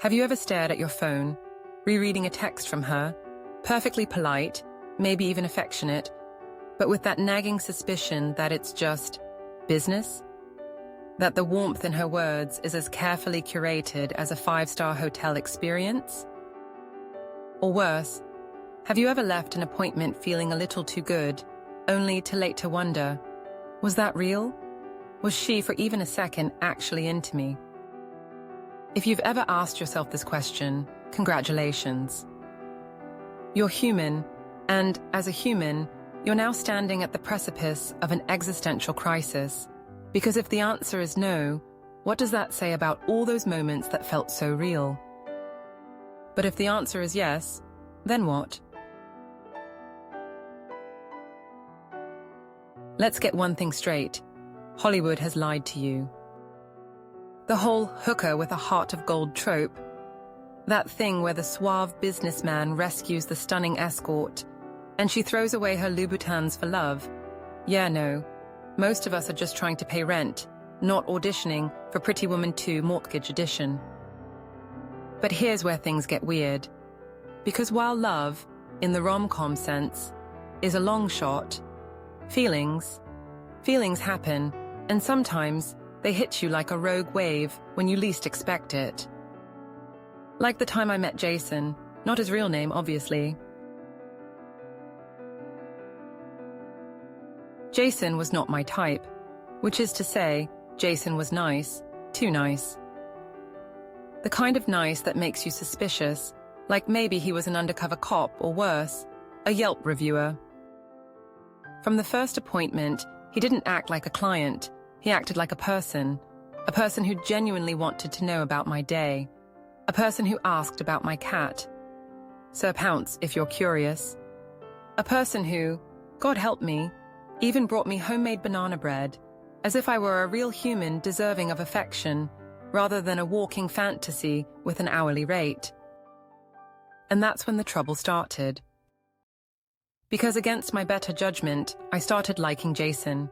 Have you ever stared at your phone, rereading a text from her, perfectly polite, maybe even affectionate, but with that nagging suspicion that it's just business? That the warmth in her words is as carefully curated as a five-star hotel experience? Or worse, have you ever left an appointment feeling a little too good, only to later wonder, was that real? Was she, for even a second, actually into me? If you've ever asked yourself this question, congratulations. You're human, and as a human, you're now standing at the precipice of an existential crisis. Because if the answer is no, what does that say about all those moments that felt so real? But if the answer is yes, then what? Let's get one thing straight. Hollywood has lied to you. The whole hooker with a heart of gold trope, that thing where the suave businessman rescues the stunning escort, and she throws away her Louboutins for love. Yeah, no. Most of us are just trying to pay rent, not auditioning for Pretty Woman 2 Mortgage Edition. But here's where things get weird. Because while love, in the rom-com sense, is a long shot, feelings happen, and sometimes they hit you like a rogue wave when you least expect it. Like the time I met Jason, not his real name, obviously. Jason was not my type, which is to say, Jason was nice, too nice. The kind of nice that makes you suspicious, like maybe he was an undercover cop or worse, a Yelp reviewer. From the first appointment, he didn't act like a client, he acted like a person who genuinely wanted to know about my day, a person who asked about my cat. Sir Pounce, if you're curious. A person who, God help me, even brought me homemade banana bread, as if I were a real human deserving of affection, rather than a walking fantasy with an hourly rate. And that's when the trouble started. Because against my better judgment, I started liking Jason.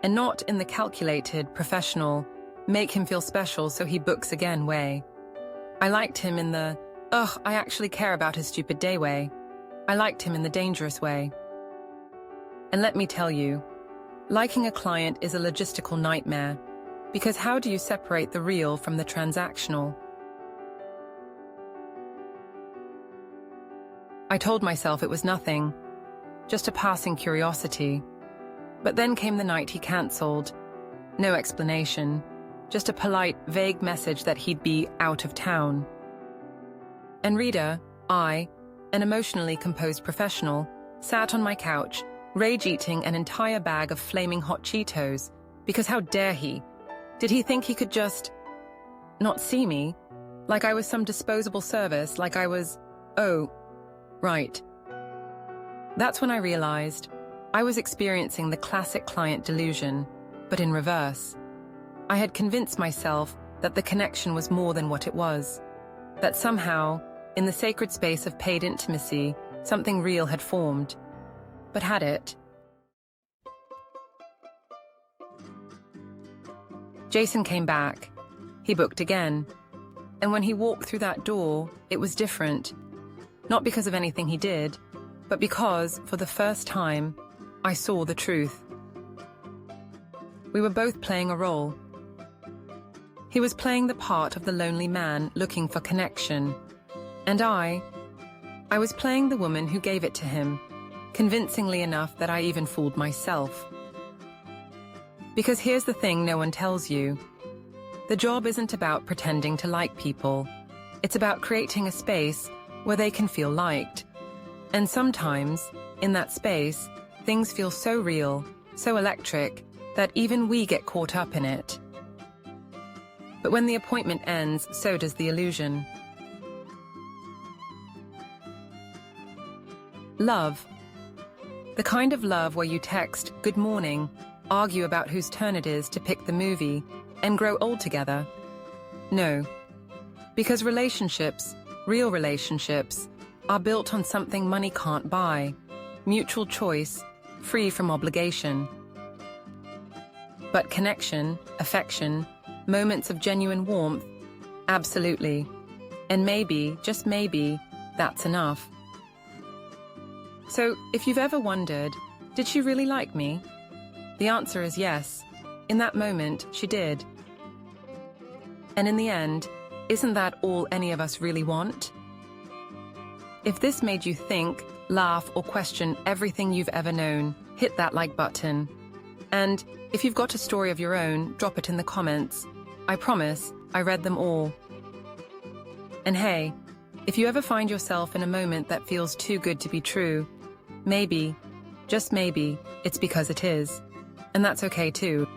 And not in the calculated, professional, make him feel special so he books again way. I liked him in the, I actually care about his stupid day way. I liked him in the dangerous way. And let me tell you, liking a client is a logistical nightmare, because how do you separate the real from the transactional? I told myself it was nothing, just a passing curiosity. But then came the night he cancelled. No explanation, just a polite, vague message that he'd be out of town. And Rita, I, an emotionally composed professional, sat on my couch, rage-eating an entire bag of flaming hot Cheetos, because how dare he? Did he think he could just not see me? Like I was some disposable service, like I was, oh, right. That's when I realized I was experiencing the classic client delusion, but in reverse. I had convinced myself that the connection was more than what it was, that somehow, in the sacred space of paid intimacy, something real had formed. But had it? Jason came back. He booked again. And when he walked through that door, it was different. Not because of anything he did, but because, for the first time, I saw the truth. We were both playing a role. He was playing the part of the lonely man looking for connection. And I was playing the woman who gave it to him, convincingly enough that I even fooled myself. Because here's the thing no one tells you. The job isn't about pretending to like people. It's about creating a space where they can feel liked. And sometimes, in that space, things feel so real, so electric, that even we get caught up in it. But when the appointment ends, so does the illusion. Love. The kind of love where you text, "Good morning," argue about whose turn it is to pick the movie, and grow old together. No. Because relationships, real relationships, are built on something money can't buy. Mutual choice, free from obligation. But connection, affection, moments of genuine warmth, absolutely. And maybe, just maybe, that's enough. So, if you've ever wondered, did she really like me? The answer is yes. In that moment, she did. And in the end, isn't that all any of us really want? If this made you think, laugh, or question everything you've ever known, hit that like button. And if you've got a story of your own, drop it in the comments. I promise, I read them all. And hey, if you ever find yourself in a moment that feels too good to be true, maybe, just maybe, it's because it is. And that's okay too.